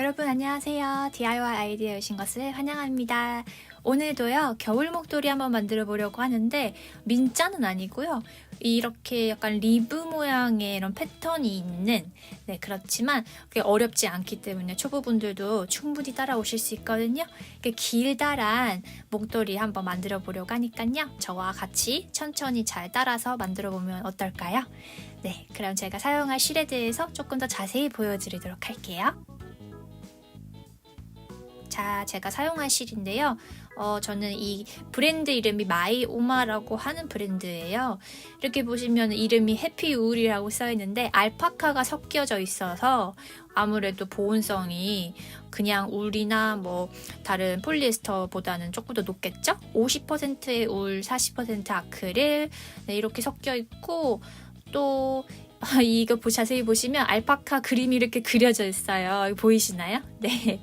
여러분 안녕하세요. DIY 아이디어에 오신 것을 환영합니다. 오늘도요 겨울 목도리 한번 만들어 보려고 하는데 민자는 아니고요. 이렇게 약간 리브 모양의 이런 패턴이 있는 그렇지만 그게 어렵지 않기 때문에 초보분들도 충분히 따라오실 수 있거든요. 이렇게 길다란 목도리 한번 만들어 보려고 하니까요. 저와 같이 천천히 잘 따라서 만들어 보면 어떨까요? 네, 그럼 제가 사용할 실에 대해서 조금 더 자세히 보여드리도록 할게요. 자, 제가 사용할 실인데요. 저는 이 브랜드 이름이 마이오마라고 하는 브랜드예요. 이렇게 보시면 이름이 해피울이라고 써있는데 알파카가 섞여져 있어서 아무래도 보온성이 그냥 울이나 뭐 다른 폴리에스터보다는 조금 더 높겠죠? 50%의 울, 40% 아크릴 이렇게 섞여 있고 또 이거 자세히 보시면 알파카 그림이 이렇게 그려져 있어요. 보이시나요? 네.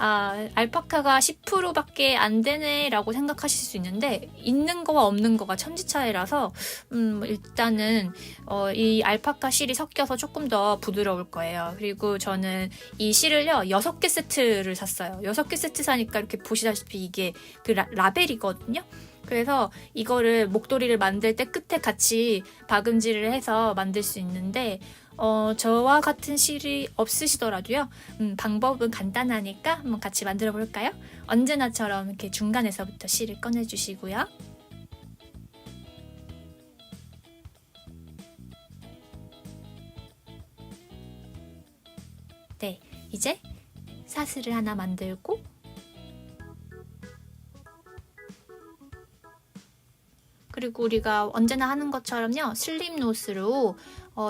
알파카가 10%밖에 안 되네 라고 생각하실 수 있는데 있는 거와 없는 거가 천지 차이라서 일단은 이 알파카 실이 섞여서 조금 더 부드러울 거예요. 그리고 저는 이 실을요 6개 세트를 샀어요. 6개 세트 사니까 이렇게 보시다시피 이게 그 라벨이거든요. 그래서 이거를 목도리를 만들 때 끝에 같이 박음질을 해서 만들 수 있는데 저와 같은 실이 없으시더라도요. 방법은 간단하니까 한번 같이 만들어 볼까요? 언제나처럼 이렇게 중간에서부터 실을 꺼내 주시고요. 네, 이제 사슬을 하나 만들고 그리고 우리가 언제나 하는 것처럼요. 슬립노스로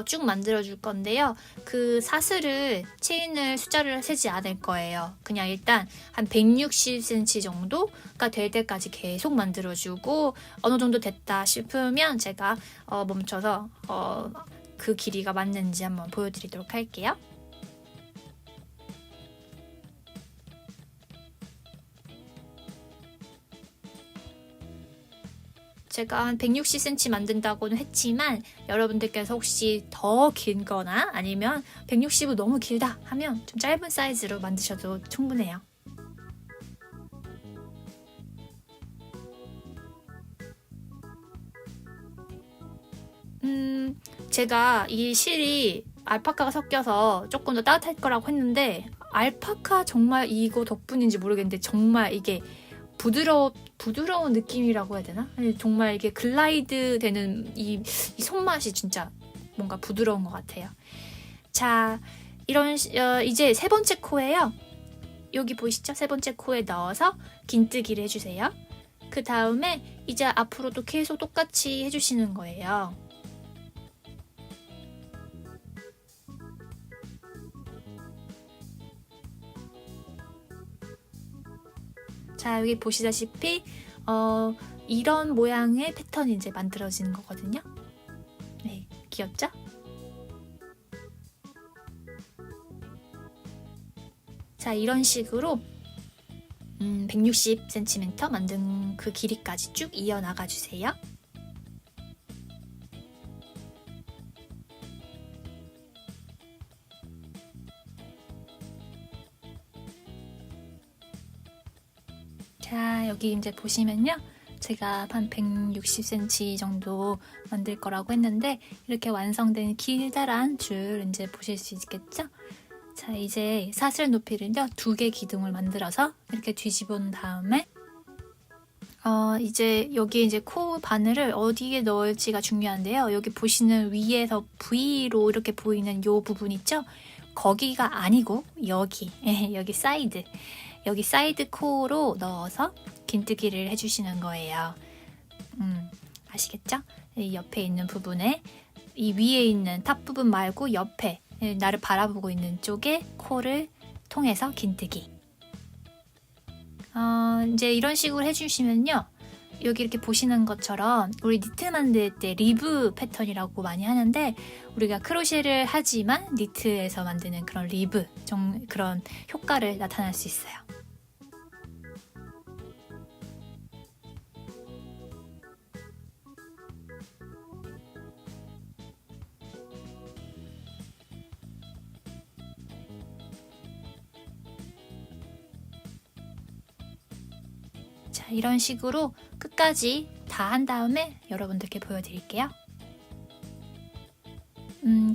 쭉 만들어 줄 건데요. 그 사슬을 체인을 숫자를 세지 않을 거예요. 그냥 일단 한 160cm 정도가 될 때까지 계속 만들어 주고 어느 정도 됐다 싶으면 제가 멈춰서 그 길이가 맞는지 한번 보여드리도록 할게요. 제가 한 160cm 만든다고는 했지만 여러분들께서 혹시 더 길거나 아니면 160은 너무 길다 하면 좀 짧은 사이즈로 만드셔도 충분해요. 제가 이 실이 알파카가 섞여서 조금 더 따뜻할 거라고 했는데 알파카 정말 이거 덕분인지 모르겠는데 정말 이게 부드러운 느낌이라고 해야 되나? 아니, 정말 이게 글라이드 되는 이 손맛이 진짜 뭔가 부드러운 것 같아요. 자, 이제 세 번째 코에요. 여기 보이시죠? 세 번째 코에 넣어서 긴뜨기를 해주세요. 그 다음에 이제 앞으로도 계속 똑같이 해주시는 거예요. 자, 여기 보시다시피 이런 모양의 패턴이 이제 만들어지는 거거든요. 네, 귀엽죠? 자, 이런 식으로 160cm 만든 그 길이까지 쭉 이어나가 주세요. 자, 여기 이제 보시면요. 제가 한 160cm 정도 만들 거라고 했는데 이렇게 완성된 길다란 줄 이제 보실 수 있겠죠? 자, 이제 사슬 높이를요 2개 기둥을 만들어서 이렇게 뒤집어 놓은 다음에 이제 여기 이제 코 바늘을 어디에 넣을지가 중요한데요. 여기 보시는 위에서 V로 이렇게 보이는 요 부분 있죠? 거기가 아니고 여기 여기 사이드 여기 사이드 코로 넣어서 긴뜨기를 해주시는 거예요. 아시겠죠? 이 옆에 있는 부분에 이 위에 있는 탑 부분 말고 옆에 나를 바라보고 있는 쪽에 코를 통해서 긴뜨기. 이제 이런 식으로 해주시면요. 여기 이렇게 보시는 것처럼 우리 니트 만들 때 리브 패턴이라고 많이 하는데 우리가 크로셰를 하지만 니트에서 만드는 그런 리브 그런 효과를 나타낼 수 있어요. 자, 이런 식으로 끝까지 다 한 다음에 여러분들께 보여드릴게요.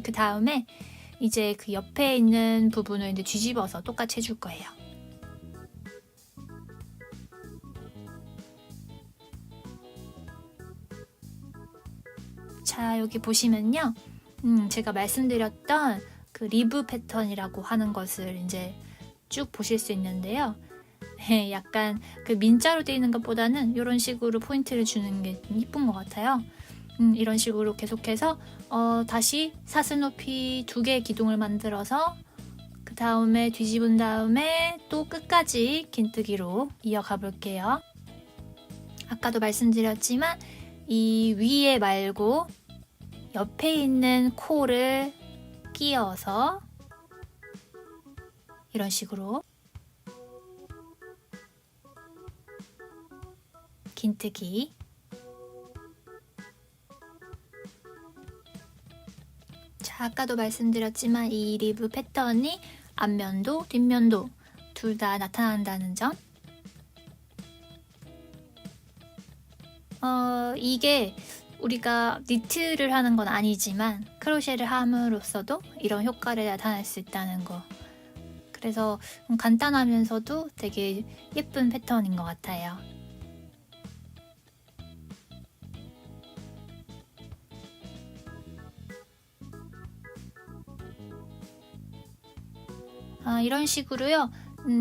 그 다음에 이제 그 옆에 있는 부분을 이제 뒤집어서 똑같이 해줄 거예요. 자, 여기 보시면요. 제가 말씀드렸던 그 리브 패턴이라고 하는 것을 이제 쭉 보실 수 있는데요. 약간 그 민자로 되어 있는 것보다는 이런 식으로 포인트를 주는 게 이쁜 것 같아요. 이런 식으로 계속해서 다시 사슬 높이 2개의 기둥을 만들어서 그 다음에 뒤집은 다음에 또 끝까지 긴뜨기로 이어가 볼게요. 아까도 말씀드렸지만 이 위에 말고 옆에 있는 코를 끼워서 이런 식으로 긴뜨기. 자, 아까도 말씀드렸지만 이 리브 패턴이 앞면도 뒷면도 둘 다 나타난다는 점. 이게 우리가 니트를 하는 건 아니지만 크로셰를 함으로써도 이런 효과를 나타낼 수 있다는 거. 그래서 간단하면서도 되게 예쁜 패턴인 것 같아요. 이런 식으로요.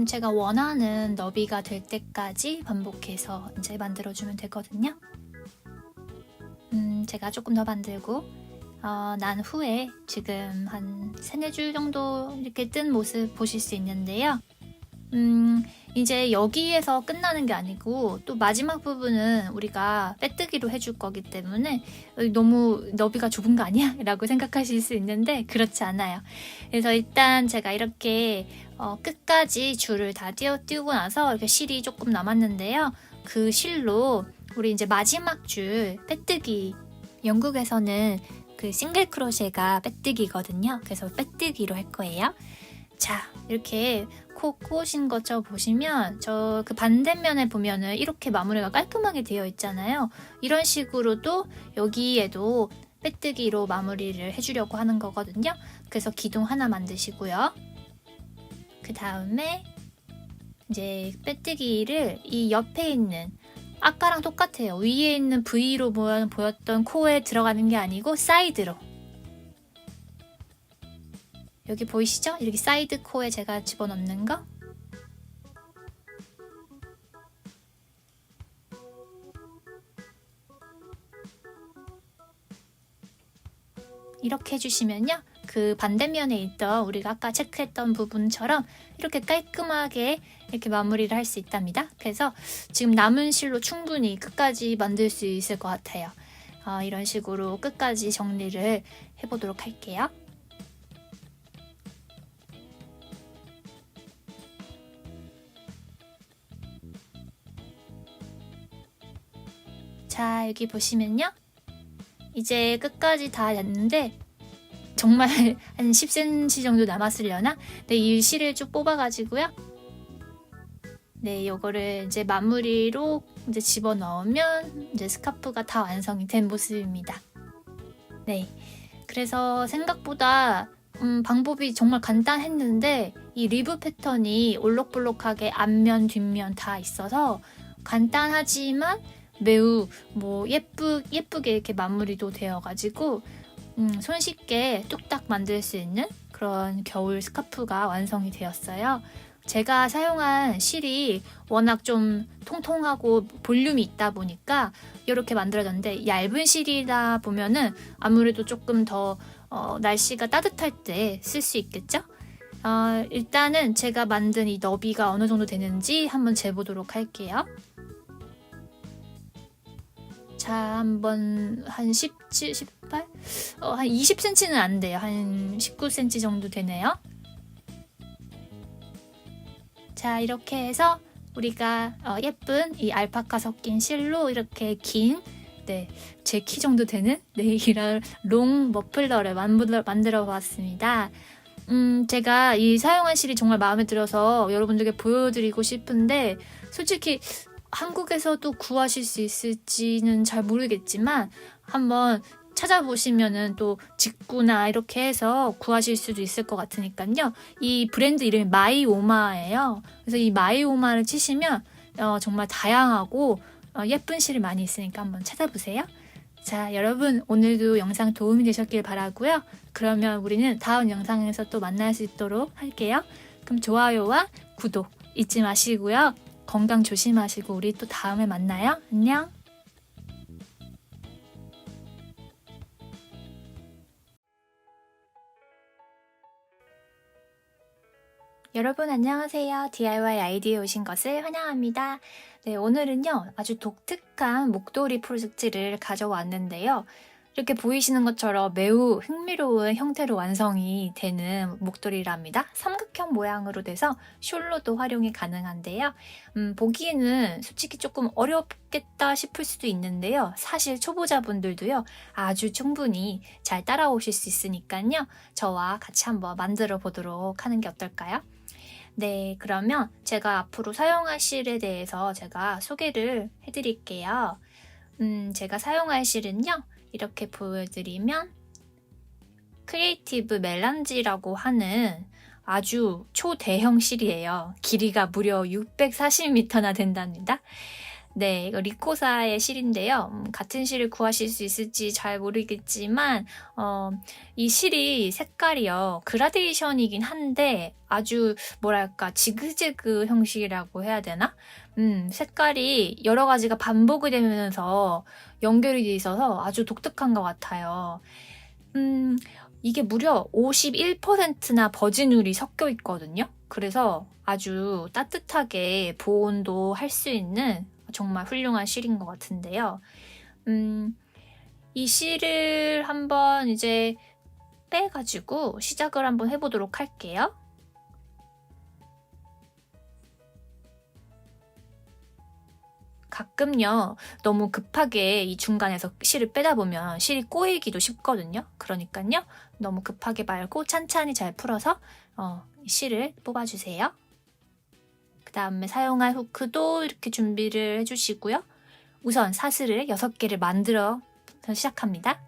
제가 원하는 너비가 될 때까지 반복해서 이제 만들어주면 되거든요. 제가 조금 더 만들고 난 후에 지금 한 3-4줄 정도 이렇게 뜬 모습 보실 수 있는데요. 이제 여기에서 끝나는 게 아니고 또 마지막 부분은 우리가 빼뜨기로 해줄 거기 때문에 너무 너비가 좁은 거 아니야? 라고 생각하실 수 있는데 그렇지 않아요. 그래서 일단 제가 이렇게 끝까지 줄을 다 띄우고 나서 이렇게 실이 조금 남았는데요. 그 실로 우리 이제 마지막 줄 빼뜨기, 영국에서는 그 싱글 크로셰가 빼뜨기거든요. 그래서 빼뜨기로 할 거예요. 자, 이렇게 코 꼬신 것처럼 보시면 저 그 반대면에 보면은 이렇게 마무리가 깔끔하게 되어 있잖아요. 이런 식으로도 여기에도 빼뜨기로 마무리를 해주려고 하는 거거든요. 그래서 기둥 하나 만드시고요. 그 다음에 이제 빼뜨기를 이 옆에 있는 아까랑 똑같아요. 위에 있는 V로 보였던 코에 들어가는 게 아니고 사이드로. 여기 보이시죠? 이렇게 사이드 코에 제가 집어넣는 거. 이렇게 해주시면요. 그 반대면에 있던 우리가 아까 체크했던 부분처럼 이렇게 깔끔하게 이렇게 마무리를 할 수 있답니다. 그래서 지금 남은 실로 충분히 끝까지 만들 수 있을 것 같아요. 이런 식으로 끝까지 정리를 해보도록 할게요. 자, 여기 보시면요. 이제 끝까지 다 됐는데 정말 한 10cm 정도 남았으려나? 네, 이 실을 쭉 뽑아가지고요. 네, 요거를 이제 마무리로 이제 집어넣으면 이제 스카프가 다 완성이 된 모습입니다. 네, 그래서 생각보다 방법이 정말 간단했는데 이 리브 패턴이 올록볼록하게 앞면, 뒷면 다 있어서 간단하지만 매우 예쁘게 이렇게 마무리도 되어가지고 손쉽게 뚝딱 만들 수 있는 그런 겨울 스카프가 완성이 되었어요. 제가 사용한 실이 워낙 좀 통통하고 볼륨이 있다 보니까 이렇게 만들어졌는데 얇은 실이다 보면은 아무래도 조금 더 날씨가 따뜻할 때 쓸 수 있겠죠? 일단은 제가 만든 이 너비가 어느 정도 되는지 한번 재보도록 할게요. 자, 한번 한 17, 18? 한 20cm는 안 돼요. 한 19cm 정도 되네요. 자, 이렇게 해서 우리가 예쁜 이 알파카 섞인 실로 이렇게 긴, 네, 제 키 정도 되는 이런 롱 머플러를 만들어 보았습니다. 제가 이 사용한 실이 정말 마음에 들어서 여러분들께 보여드리고 싶은데 솔직히 한국에서도 구하실 수 있을지는 잘 모르겠지만 한번 찾아보시면은 또 직구나 이렇게 해서 구하실 수도 있을 것 같으니까요. 이 브랜드 이름이 마이오마예요. 그래서 이 마이오마를 치시면 정말 다양하고 예쁜 실이 많이 있으니까 한번 찾아보세요. 자, 여러분 오늘도 영상 도움이 되셨길 바라고요. 그러면 우리는 다음 영상에서 또 만날 수 있도록 할게요. 그럼 좋아요와 구독 잊지 마시고요. 건강 조심하시고 우리 또 다음에 만나요. 안녕. 여러분 안녕하세요. DIY 아이디어에 오신 것을 환영합니다. 네, 오늘은요 아주 독특한 목도리 프로젝트를 가져왔는데요. 이렇게 보이시는 것처럼 매우 흥미로운 형태로 완성이 되는 목도리랍니다. 삼각형 모양으로 돼서 숄로도 활용이 가능한데요. 보기에는 솔직히 조금 어렵겠다 싶을 수도 있는데요. 사실 초보자분들도요 아주 충분히 잘 따라오실 수 있으니까요. 저와 같이 한번 만들어 보도록 하는 게 어떨까요? 네, 그러면 제가 앞으로 사용할 실에 대해서 제가 소개를 해드릴게요. 제가 사용할 실은요, 이렇게 보여드리면 크리에이티브 멜란지라고 하는 아주 초대형 실이에요. 길이가 무려 640m나 된답니다. 네, 이거 리코사의 실인데요. 같은 실을 구하실 수 있을지 잘 모르겠지만 이 실이 색깔이요. 그라데이션이긴 한데 아주 뭐랄까 지그재그 형식이라고 해야 되나? 색깔이 여러 가지가 반복이 되면서 연결이 돼 있어서 아주 독특한 것 같아요. 이게 무려 51%나 버진울이 섞여 있거든요. 그래서 아주 따뜻하게 보온도 할 수 있는 정말 훌륭한 실인 것 같은데요. 이 실을 한번 이제 빼가지고 시작을 한번 해보도록 할게요. 가끔요 너무 급하게 이 중간에서 실을 빼다 보면 실이 꼬이기도 쉽거든요. 그러니까요 너무 급하게 말고 찬찬히 잘 풀어서 실을 뽑아주세요. 그 다음에 사용할 후크도 이렇게 준비를 해주시고요. 우선 사슬을 6개를 만들어서 시작합니다.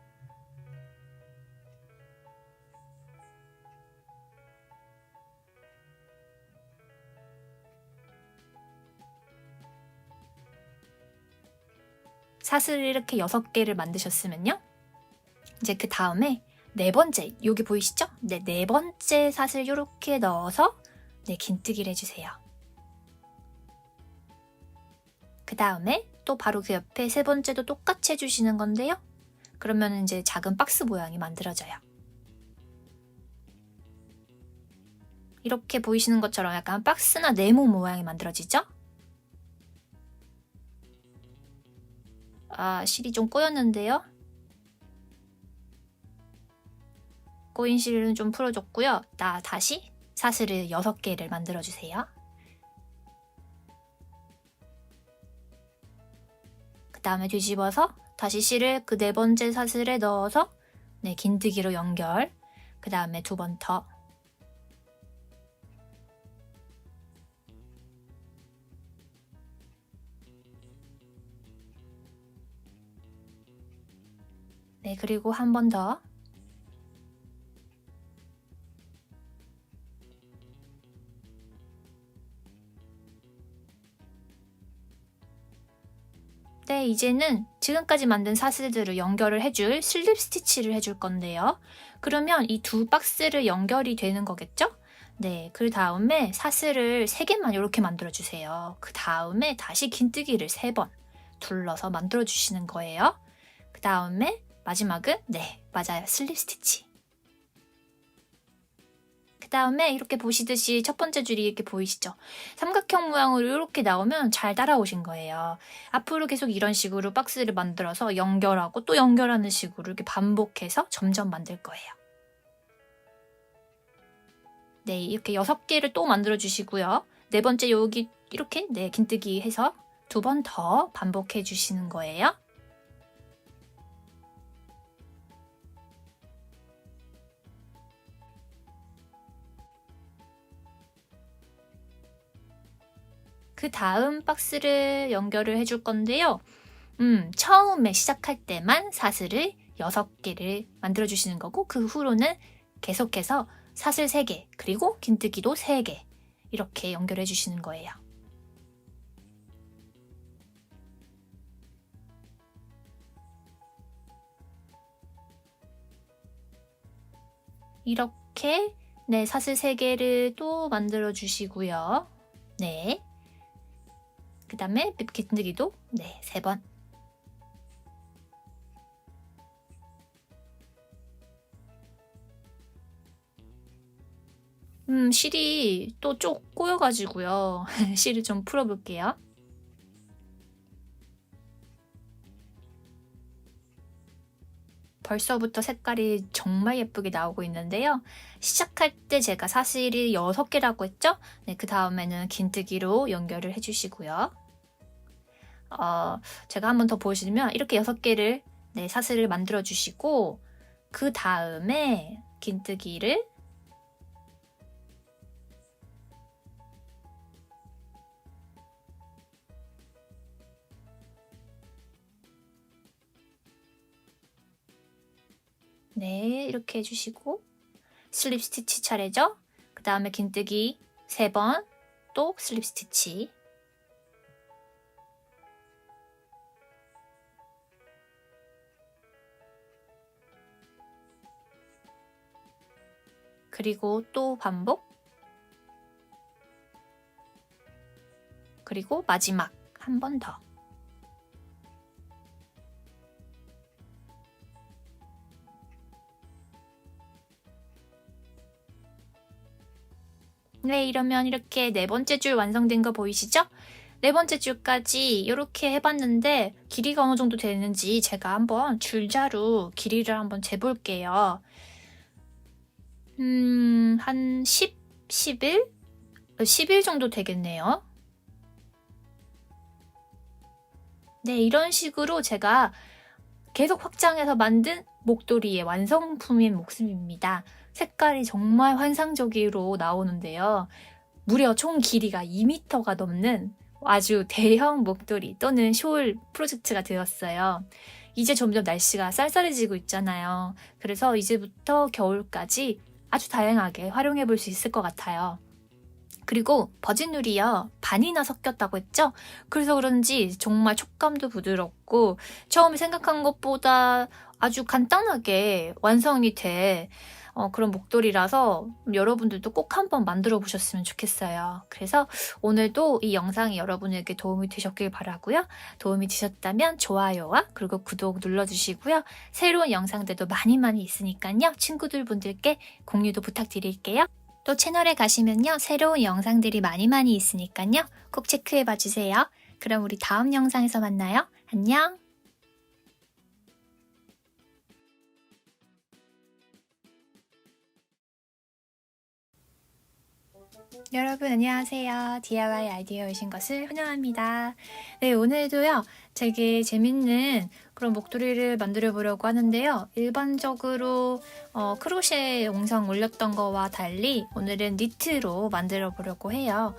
사슬을 이렇게 6개를 만드셨으면요. 이제 그 다음에 네 번째, 여기 보이시죠? 네 번째 사슬 이렇게 넣어서 긴뜨기를 해주세요. 그 다음에 또 바로 그 옆에 세 번째도 똑같이 해주시는 건데요. 그러면 이제 작은 박스 모양이 만들어져요. 이렇게 보이시는 것처럼 약간 박스나 네모 모양이 만들어지죠? 실이 좀 꼬였는데요. 꼬인 실은 좀 풀어줬고요. 다시 사슬을 6개를 만들어주세요. 그 다음에 뒤집어서 다시 실을 그 네 번째 사슬에 넣어서 긴뜨기로 연결. 그 다음에 2번 더. 그리고 한 번 더. 이제는 지금까지 만든 사슬들을 연결을 해줄 슬립 스티치를 해줄 건데요. 그러면 이 두 박스를 연결이 되는 거겠죠? 그 다음에 사슬을 3개만 이렇게 만들어주세요. 그 다음에 다시 긴뜨기를 3번 둘러서 만들어주시는 거예요. 그 다음에 마지막은 맞아요. 슬립 스티치. 그 다음에 이렇게 보시듯이 첫 번째 줄이 이렇게 보이시죠? 삼각형 모양으로 이렇게 나오면 잘 따라오신 거예요. 앞으로 계속 이런 식으로 박스를 만들어서 연결하고 또 연결하는 식으로 이렇게 반복해서 점점 만들 거예요. 이렇게 6개를 또 만들어 주시고요. 네 번째 여기 이렇게 긴뜨기 해서 2번 더 반복해 주시는 거예요. 그 다음 박스를 연결을 해줄 건데요. 처음에 시작할 때만 사슬을 6개를 만들어 주시는 거고, 그 후로는 계속해서 사슬 3개, 그리고 긴뜨기도 3개 이렇게 연결해 주시는 거예요. 이렇게 네, 사슬 3개를 또 만들어 주시고요. 네. 그 다음에 긴뜨기도 네, 3번. 실이 또 쪽 꼬여가지고요. 실을 좀 풀어볼게요. 벌써부터 색깔이 정말 예쁘게 나오고 있는데요. 시작할 때 제가 사슬이 6개라고 했죠? 네, 그 다음에는 긴뜨기로 연결을 해주시고요. 제가 한번 더 보여주면 이렇게 6개를 네, 사슬을 만들어 주시고, 그 다음에 긴뜨기를 네, 이렇게 해주시고, 슬립 스티치 차례죠? 그 다음에 긴뜨기 3번, 또 슬립 스티치. 그리고 또 반복. 그리고 마지막 한 번 더. 네, 이러면 이렇게 4번째 줄 완성된 거 보이시죠? 4번째 줄까지 이렇게 해봤는데 길이가 어느 정도 되는지 제가 한번 줄자로 길이를 한번 재볼게요. 한 10, 11? 11 정도 되겠네요. 네, 이런 식으로 제가 계속 확장해서 만든 목도리의 완성품인 모습입니다. 색깔이 정말 환상적으로 나오는데요. 무려 총 길이가 2m가 넘는 아주 대형 목도리 또는 숄 프로젝트가 되었어요. 이제 점점 날씨가 쌀쌀해지고 있잖아요. 그래서 이제부터 겨울까지 아주 다양하게 활용해 볼 수 있을 것 같아요. 그리고 버진룰이요, 반이나 섞였다고 했죠? 그래서 그런지 정말 촉감도 부드럽고 처음에 생각한 것보다 아주 간단하게 완성이 돼 그런 목도리라서 여러분들도 꼭 한번 만들어 보셨으면 좋겠어요. 그래서 오늘도 이 영상이 여러분에게 도움이 되셨길 바라고요. 도움이 되셨다면 좋아요와 그리고 구독 눌러주시고요. 새로운 영상들도 많이 있으니까요. 친구들분들께 공유도 부탁드릴게요. 또 채널에 가시면요. 새로운 영상들이 많이 있으니까요. 꼭 체크해봐 주세요. 그럼 우리 다음 영상에서 만나요. 안녕! 여러분 안녕하세요. DIY 아이디어 오신 것을 환영합니다. 네, 오늘도요. 되게 재밌는 그런 목도리를 만들어 보려고 하는데요. 일반적으로 크로셰 영상 올렸던 거와 달리 오늘은 니트로 만들어 보려고 해요.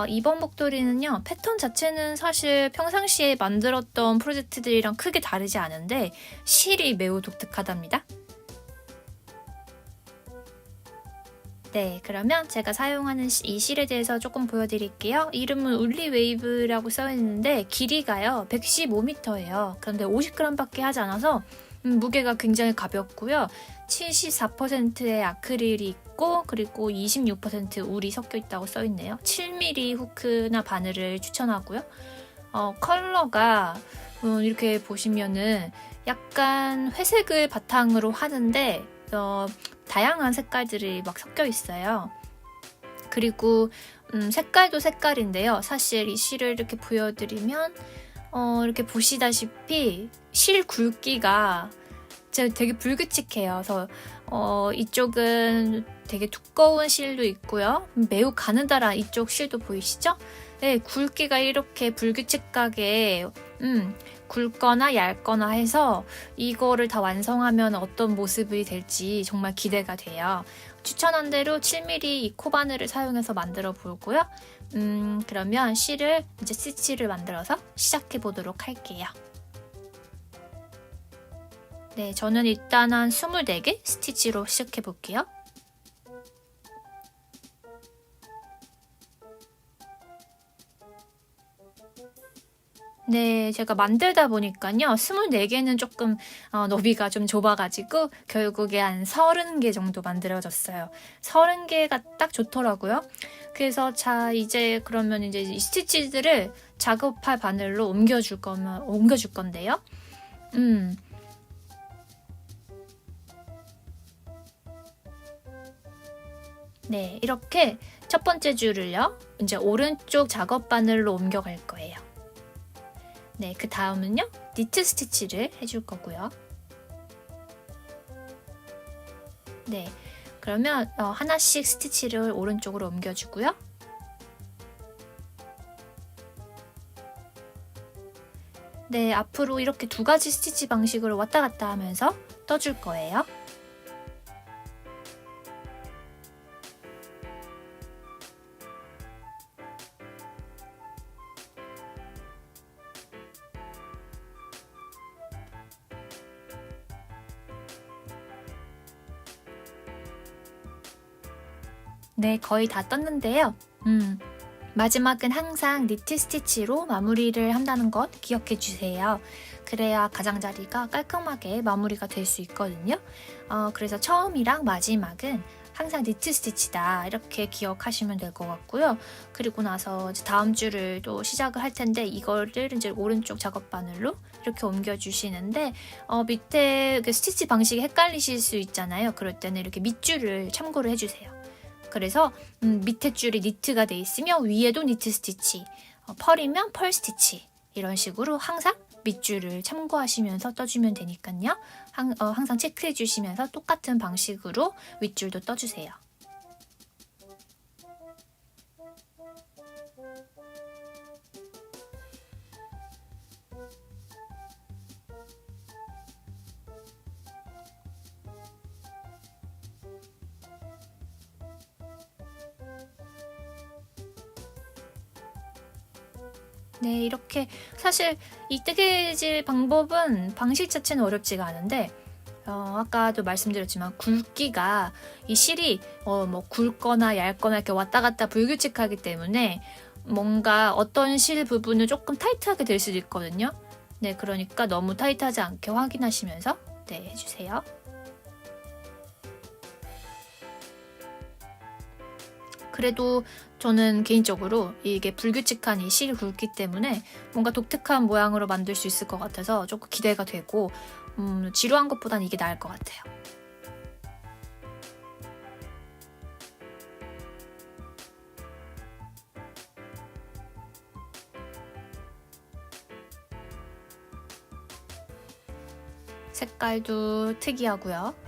이번 목도리는요. 패턴 자체는 사실 평상시에 만들었던 프로젝트들이랑 크게 다르지 않은데 실이 매우 독특하답니다. 네, 그러면 제가 사용하는 이 실에 대해서 조금 보여드릴게요. 이름은 울리웨이브라고 써있는데 길이가요 115m예요. 그런데 50g밖에 하지 않아서 무게가 굉장히 가볍고요. 74%의 아크릴이 있고 그리고 26% 울이 섞여 있다고 써있네요. 7mm 후크나 바늘을 추천하고요. 컬러가 이렇게 보시면은 약간 회색을 바탕으로 하는데 다양한 색깔들이 막 섞여 있어요. 그리고 색깔도 색깔인데요. 사실 이 실을 이렇게 보여드리면 이렇게 보시다시피 실 굵기가 되게 불규칙해요. 그래서 이쪽은 되게 두꺼운 실도 있고요. 매우 가느다란 이쪽 실도 보이시죠? 네, 굵기가 이렇게 불규칙하게 굵거나 얇거나 해서 이거를 다 완성하면 어떤 모습이 될지 정말 기대가 돼요. 추천한 대로 7mm 이 코바늘을 사용해서 만들어 보고요. 그러면 실을 이제 스티치를 만들어서 시작해 보도록 할게요. 네, 저는 일단 한 24개 스티치로 시작해 볼게요. 네, 제가 만들다 보니까요. 24개는 조금 너비가 좀 좁아가지고 결국에 한 30개 정도 만들어졌어요. 30개가 딱 좋더라고요. 그래서 자, 이제 그러면 이제 이 스티치들을 작업할 바늘로 옮겨줄 건데요. 네, 이렇게 첫 번째 줄을요. 이제 오른쪽 작업 바늘로 옮겨갈 거예요. 네, 그 다음은요. 니트 스티치를 해줄 거고요. 네, 그러면 하나씩 스티치를 오른쪽으로 옮겨주고요. 네, 앞으로 이렇게 2가지 스티치 방식으로 왔다 갔다 하면서 떠줄 거예요. 네, 거의 다 떴는데요. 마지막은 항상 니트 스티치로 마무리를 한다는 것 기억해 주세요. 그래야 가장자리가 깔끔하게 마무리가 될 수 있거든요. 그래서 처음이랑 마지막은 항상 니트 스티치다 이렇게 기억하시면 될 것 같고요. 그리고 나서 이제 다음 줄을 또 시작을 할 텐데 이거를 이제 오른쪽 작업 바늘로 이렇게 옮겨주시는데 밑에 그 스티치 방식이 헷갈리실 수 있잖아요. 그럴 때는 이렇게 밑줄을 참고를 해주세요. 그래서 밑에 줄이 니트가 돼 있으면 위에도 니트 스티치, 펄이면 펄 스티치 이런 식으로 항상 밑줄을 참고하시면서 떠주면 되니까요. 항상 체크해 주시면서 똑같은 방식으로 윗줄도 떠주세요. 네, 이렇게 사실 이 뜨개질 방식 자체는 어렵지가 않은데 아까도 말씀드렸지만 굵기가 이 실이 뭐 굵거나 얇거나 이렇게 왔다 갔다 불규칙하기 때문에 뭔가 어떤 실 부분은 조금 타이트하게 될 수도 있거든요. 네, 그러니까 너무 타이트하지 않게 확인하시면서 네, 해주세요. 그래도 저는 개인적으로 이게 불규칙한 이 실 굵기 때문에 뭔가 독특한 모양으로 만들 수 있을 것 같아서 조금 기대가 되고 지루한 것보단 이게 나을 것 같아요. 색깔도 특이하고요.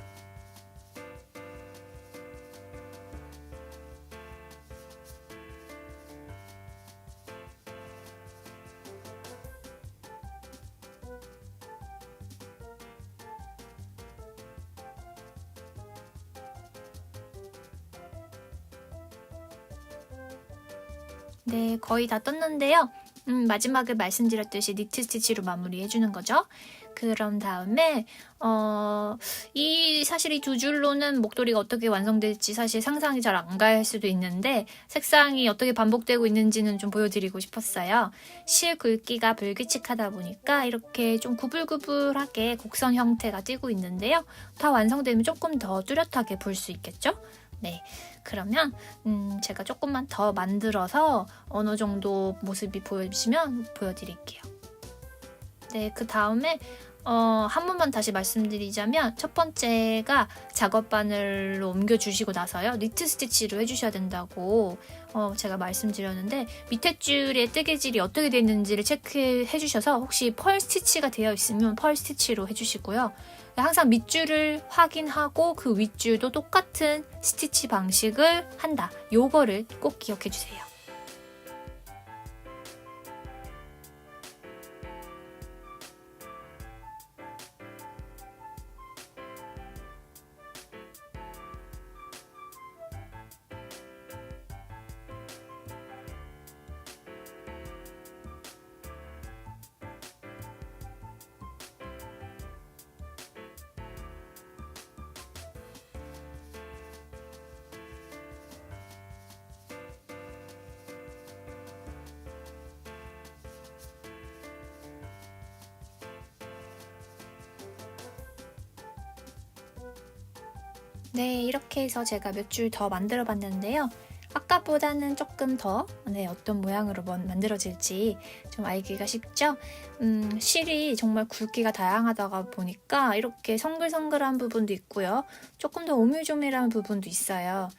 네, 거의 다 떴는데요. 마지막에 말씀드렸듯이 니트 스티치로 마무리해주는 거죠. 그런 다음에 사실 이 2줄로는 목도리가 어떻게 완성될지 사실 상상이 잘 안 갈 수도 있는데 색상이 어떻게 반복되고 있는지는 좀 보여드리고 싶었어요. 실 굵기가 불규칙하다 보니까 이렇게 좀 구불구불하게 곡선 형태가 띄고 있는데요. 다 완성되면 조금 더 뚜렷하게 볼 수 있겠죠? 네, 그러면 제가 조금만 더 만들어서 어느 정도 모습이 보여지면 보여드릴게요. 네, 그 다음에 한 번만 다시 말씀드리자면 첫 번째가 작업 바늘로 옮겨주시고 나서요. 니트 스티치로 해주셔야 된다고 제가 말씀드렸는데 밑에 줄의 뜨개질이 어떻게 되어 있는지를 체크해 주셔서 혹시 펄 스티치가 되어 있으면 펄 스티치로 해주시고요. 항상 밑줄을 확인하고 그 윗줄도 똑같은 스티치 방식을 한다. 요거를 꼭 기억해 주세요. 네, 이렇게 해서 제가 몇 줄 더 만들어 봤는데요. 아까보다는 조금 더 어떤 모양으로 만들어질지 좀 알기가 쉽죠? 실이 정말 굵기가 다양하다 보니까 이렇게 성글성글한 부분도 있고요. 조금 더 오밀조밀한 부분도 있어요.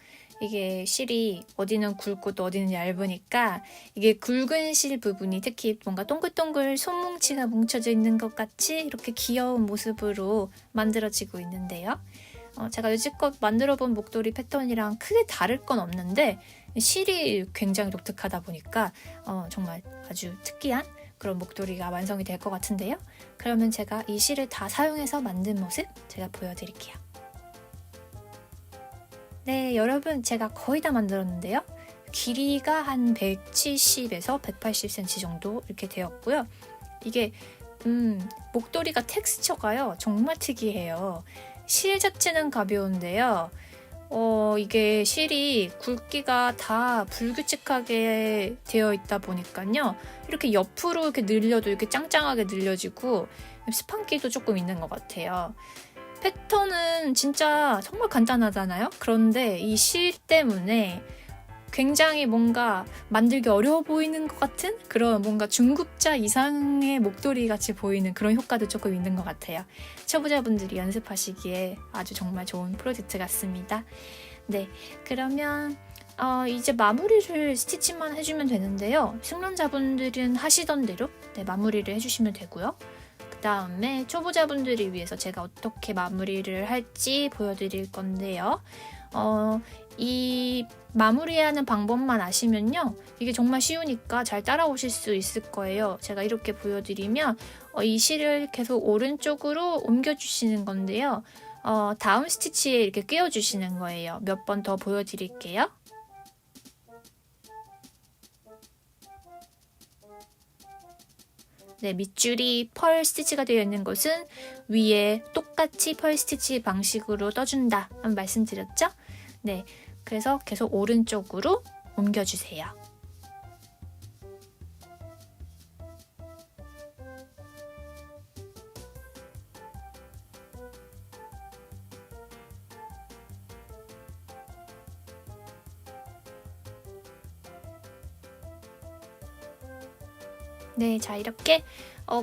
이게 실이 어디는 굵고 또 어디는 얇으니까 이게 굵은 실 부분이 특히 뭔가 동글동글 손뭉치가 뭉쳐져 있는 것 같이 이렇게 귀여운 모습으로 만들어지고 있는데요. 제가 여지껏 만들어본 목도리 패턴이랑 크게 다를 건 없는데 실이 굉장히 독특하다 보니까 정말 아주 특이한 그런 목도리가 완성이 될 것 같은데요. 그러면 제가 이 실을 다 사용해서 만든 모습 제가 보여드릴게요. 네, 여러분 제가 거의 다 만들었는데요. 길이가 한 170에서 180cm 정도 이렇게 되었고요. 이게 목도리가 텍스처가요 정말 특이해요. 실 자체는 가벼운데요. 이게 실이 굵기가 다 불규칙하게 되어 있다 보니까요. 이렇게 옆으로 이렇게 늘려도 이렇게 짱짱하게 늘려지고 스판기도 조금 있는 것 같아요. 패턴은 진짜 정말 간단하잖아요. 그런데 이 실 때문에 굉장히 뭔가 만들기 어려워 보이는 것 같은 그런 뭔가 중급자 이상의 목도리 같이 보이는 그런 효과도 조금 있는 것 같아요. 초보자분들이 연습하시기에 아주 정말 좋은 프로젝트 같습니다. 네, 그러면 이제 마무리를 스티치만 해주면 되는데요. 승론자분들은 하시던 대로 마무리를 해주시면 되고요. 그 다음에 초보자분들을 위해서 제가 어떻게 마무리를 할지 보여드릴 건데요. 이 마무리하는 방법만 아시면요. 이게 정말 쉬우니까 잘 따라오실 수 있을 거예요. 제가 이렇게 보여드리면 이 실을 계속 오른쪽으로 옮겨주시는 건데요. 다음 스티치에 이렇게 끼워주시는 거예요. 몇 번 더 보여드릴게요. 네, 밑줄이 펄 스티치가 되어 있는 것은 위에 똑같이 펄 스티치 방식으로 떠준다 한 말씀드렸죠? 네, 그래서 계속 오른쪽으로 옮겨주세요. 네, 자 이렇게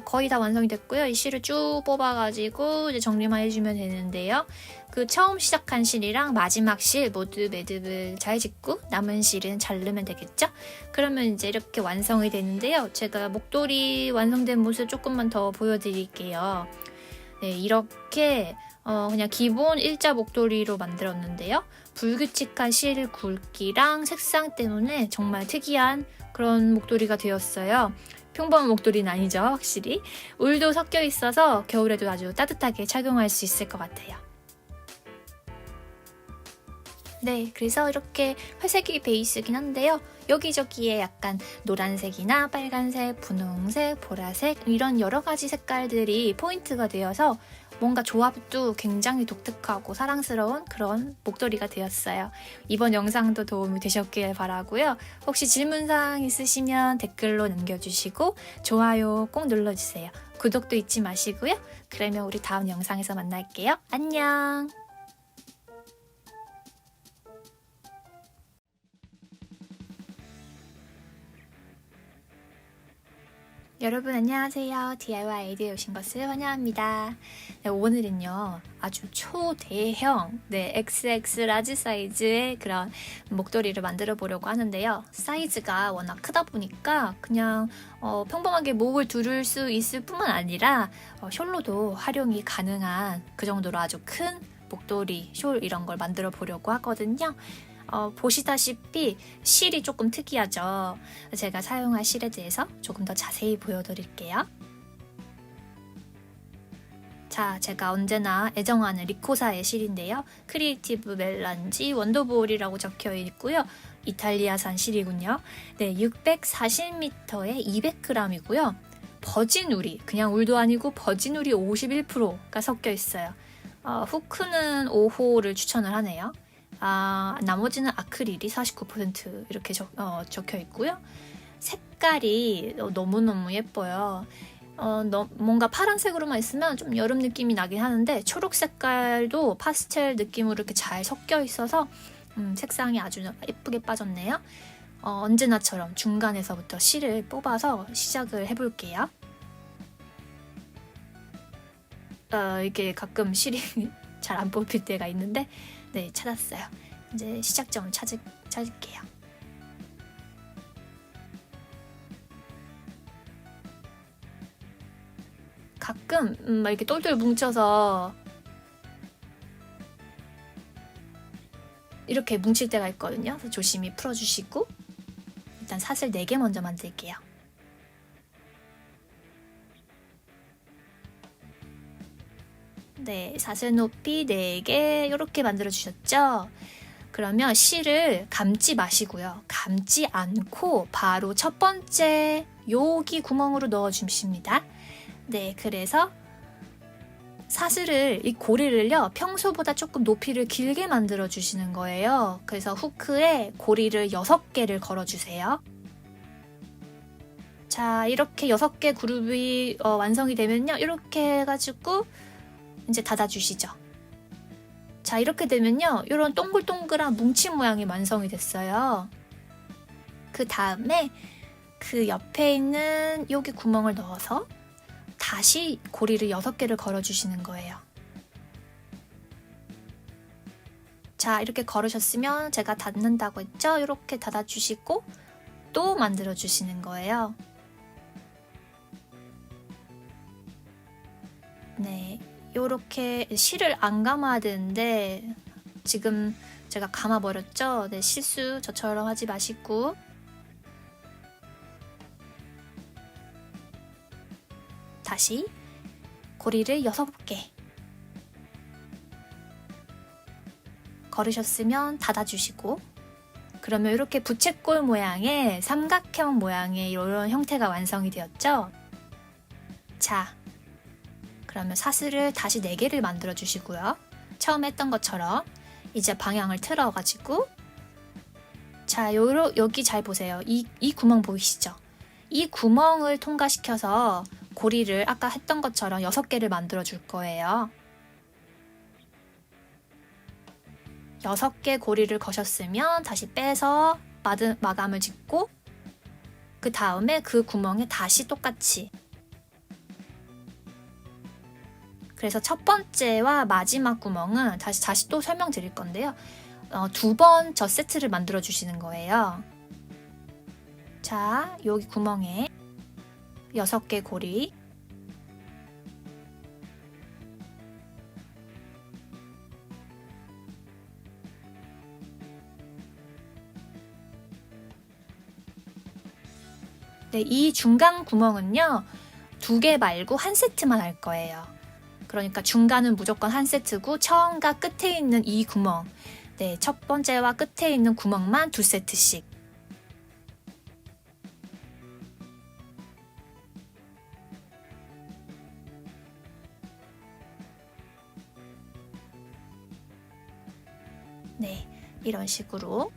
거의 다 완성이 됐고요. 이 실을 쭉 뽑아가지고 이제 정리만 해주면 되는데요. 그 처음 시작한 실이랑 마지막 실 모두 매듭을 잘 짓고 남은 실은 자르면 되겠죠? 그러면 이제 이렇게 완성이 되는데요. 제가 목도리 완성된 모습 조금만 더 보여드릴게요. 네, 이렇게 그냥 기본 일자 목도리로 만들었는데요. 불규칙한 실 굵기랑 색상 때문에 정말 특이한 그런 목도리가 되었어요. 평범한 목도리는 아니죠, 확실히. 울도 섞여 있어서 겨울에도 아주 따뜻하게 착용할 수 있을 것 같아요. 네, 그래서 이렇게 회색이 베이스긴 한데요. 여기저기에 약간 노란색이나 빨간색, 분홍색, 보라색 이런 여러 가지 색깔들이 포인트가 되어서 뭔가 조합도 굉장히 독특하고 사랑스러운 그런 목도리가 되었어요. 이번 영상도 도움이 되셨길 바라고요. 혹시 질문사항 있으시면 댓글로 남겨주시고 좋아요 꼭 눌러주세요. 구독도 잊지 마시고요. 그러면 우리 다음 영상에서 만날게요. 안녕! 여러분 안녕하세요. DIY 아이디어에 오신 것을 환영합니다. 네, 오늘은요 아주 초대형 XX 라지 사이즈의 그런 목도리를 만들어 보려고 하는데요. 사이즈가 워낙 크다 보니까 그냥 평범하게 목을 두를 수 있을 뿐만 아니라 숄로도 활용이 가능한 그 정도로 아주 큰 목도리, 숄 이런 걸 만들어 보려고 하거든요. 보시다시피 실이 조금 특이하죠. 제가 사용할 실에 대해서 조금 더 자세히 보여드릴게요. 자, 제가 언제나 애정하는 리코사의 실인데요. 크리에이티브 멜란지 원더볼이라고 적혀 있고요. 이탈리아산 실이군요. 네, 640m에 200g이고요. 버진 울이, 그냥 울도 아니고 버진 울이 51%가 섞여 있어요. 후크는 5호를 추천을 하네요. 나머지는 아크릴이 49% 이렇게 적혀 있고요. 색깔이 너무너무 예뻐요. 뭔가 파란색으로만 있으면 좀 여름 느낌이 나긴 하는데 초록 색깔도 파스텔 느낌으로 이렇게 잘 섞여 있어서 색상이 아주 예쁘게 빠졌네요. 언제나처럼 중간에서부터 실을 뽑아서 시작을 해볼게요. 이게 가끔 실이 잘 안 뽑힐 때가 있는데 네, 찾았어요. 이제 시작점을 찾을게요. 가끔 막 이렇게 똘똘 뭉쳐서 이렇게 뭉칠 때가 있거든요. 그래서 조심히 풀어주시고 일단 사슬 4개 먼저 만들게요. 네, 사슬 높이 4개 이렇게 만들어 주셨죠? 그러면 실을 감지 마시고요. 감지 않고 바로 첫 번째 여기 구멍으로 넣어 주십니다. 네, 그래서 사슬을, 이 고리를요, 평소보다 조금 높이를 길게 만들어 주시는 거예요. 그래서 후크에 고리를 6개를 걸어 주세요. 자, 이렇게 6개 그룹이 완성이 되면요, 이렇게 해가지고 이제 닫아주시죠. 자, 이렇게 되면요, 이런 동글동글한 뭉친 모양이 완성이 됐어요. 그 다음에 그 옆에 있는 여기 구멍을 넣어서 다시 고리를 6개를 걸어주시는 거예요. 자, 이렇게 걸으셨으면 제가 닫는다고 했죠? 이렇게 닫아주시고 또 만들어주시는 거예요. 네, 이렇게 실을 안 감아야 되는데 지금 제가 감아버렸죠? 네, 실수 저처럼 하지 마시고 다시 고리를 6개 걸으셨으면 닫아주시고 그러면 이렇게 부채꼴 모양의 삼각형 모양의 이런 형태가 완성이 되었죠? 자, 그러면 사슬을 다시 4개를 만들어 주시고요. 처음 했던 것처럼 이제 방향을 틀어가지고 자, 여기 잘 보세요. 이 구멍 보이시죠? 이 구멍을 통과시켜서 고리를 아까 했던 것처럼 6개를 만들어 줄 거예요. 6개 고리를 거셨으면 다시 빼서 마감을 짓고 그 다음에 그 구멍에 다시 똑같이 그래서 첫 번째와 마지막 구멍은 다시 또 설명드릴 건데요. 2번 저 세트를 만들어 주시는 거예요. 자, 여기 구멍에 6개 고리 네, 이 중간 구멍은요 2개 말고 한 세트만 할 거예요. 그러니까 중간은 무조건 한 세트고 처음과 끝에 있는 이 구멍 네, 첫 번째와 끝에 있는 구멍만 2세트씩 네, 이런 식으로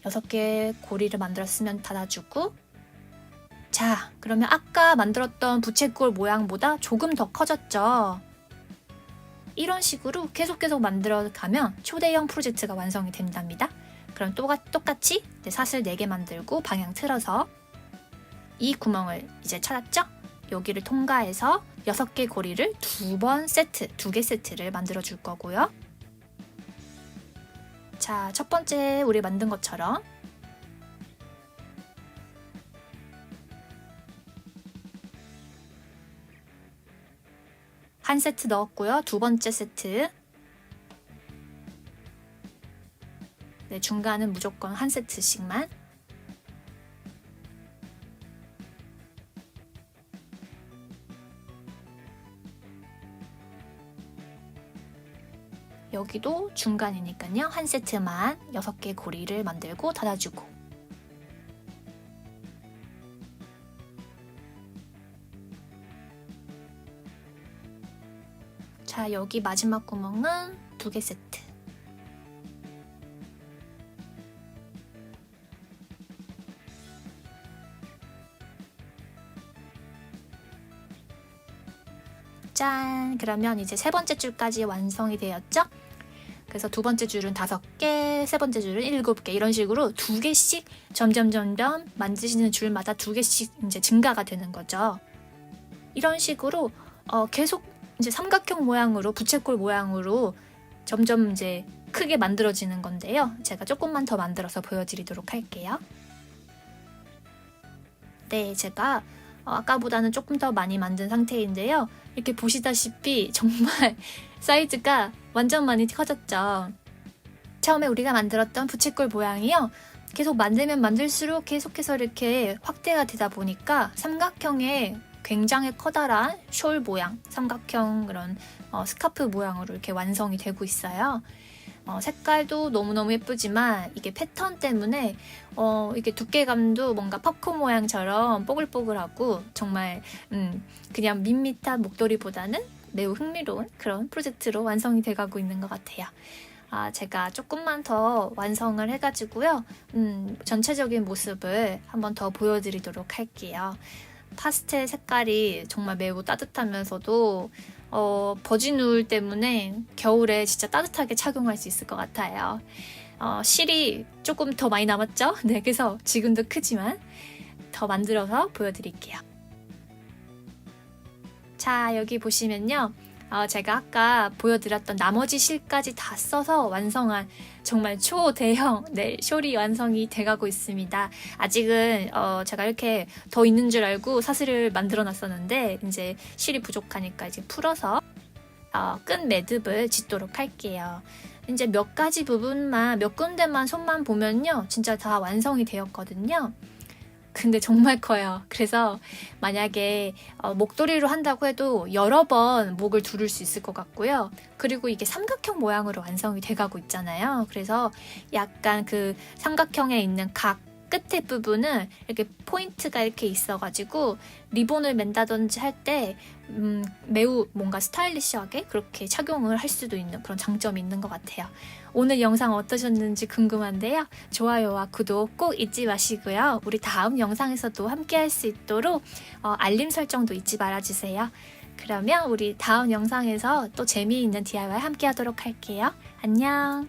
6개 고리를 만들었으면 닫아주고 자, 그러면 아까 만들었던 부채꼴 모양보다 조금 더 커졌죠? 이런 식으로 계속 만들어가면 초대형 프로젝트가 완성이 된답니다. 그럼 똑같이 사슬 4개 만들고 방향 틀어서 이 구멍을 이제 찾았죠? 여기를 통과해서 6개 고리를 2개 세트를 만들어 줄 거고요. 자, 첫 번째 우리 만든 것처럼 한 세트 넣었고요. 2번째 세트 네, 중간은 무조건 한 세트씩만 여기도 중간이니까요. 한 세트만 6개 고리를 만들고 닫아주고 자, 여기 마지막 구멍은 2개 세트 짠! 그러면 이제 세 번째 줄까지 완성이 되었죠? 그래서 두 번째 줄은 5개, 세 번째 줄은 7개 이런 식으로 2개씩 점점 만드시는 줄마다 2개씩 이제 증가가 되는 거죠. 이런 식으로 계속 이제 삼각형 모양으로 부채꼴 모양으로 점점 이제 크게 만들어지는 건데요. 제가 조금만 더 만들어서 보여드리도록 할게요. 네, 제가 아까보다는 조금 더 많이 만든 상태인데요. 이렇게 보시다시피 정말 사이즈가 완전 많이 커졌죠. 처음에 우리가 만들었던 부채꼴 모양이요. 계속 만들면 만들수록 계속해서 이렇게 확대가 되다 보니까 삼각형의 굉장히 커다란 숄 모양, 삼각형 그런 스카프 모양으로 이렇게 완성이 되고 있어요. 색깔도 너무너무 예쁘지만 이게 패턴 때문에 이게 두께감도 뭔가 팝콘 모양처럼 뽀글뽀글하고 정말 그냥 밋밋한 목도리보다는 매우 흥미로운 그런 프로젝트로 완성이 돼가고 있는 것 같아요. 제가 조금만 더 완성을 해가지고요. 전체적인 모습을 한번 더 보여드리도록 할게요. 파스텔 색깔이 정말 매우 따뜻하면서도 버진울 때문에 겨울에 진짜 따뜻하게 착용할 수 있을 것 같아요. 실이 조금 더 많이 남았죠? 네, 그래서 지금도 크지만 더 만들어서 보여드릴게요. 자, 여기 보시면요. 제가 아까 보여드렸던 나머지 실까지 다 써서 완성한 정말 초대형 숄이 완성이 돼가고 있습니다. 아직은 제가 이렇게 더 있는 줄 알고 사슬을 만들어 놨었는데 이제 실이 부족하니까 이제 풀어서 끈 매듭을 짓도록 할게요. 이제 몇 가지 부분만 몇 군데만 손만 보면요 진짜 다 완성이 되었거든요. 근데 정말 커요. 그래서 만약에 목도리로 한다고 해도 여러 번 목을 두를 수 있을 것 같고요. 그리고 이게 삼각형 모양으로 완성이 돼가고 있잖아요. 그래서 약간 그 삼각형에 있는 각 끝에 부분은 이렇게 포인트가 이렇게 있어가지고 리본을 맨다든지 할 때 매우 뭔가 스타일리시하게 그렇게 착용을 할 수도 있는 그런 장점이 있는 것 같아요. 오늘 영상 어떠셨는지 궁금한데요. 좋아요와 구독 꼭 잊지 마시고요. 우리 다음 영상에서도 함께 할 수 있도록 알림 설정도 잊지 말아주세요. 그러면 우리 다음 영상에서 또 재미있는 DIY 함께 하도록 할게요. 안녕!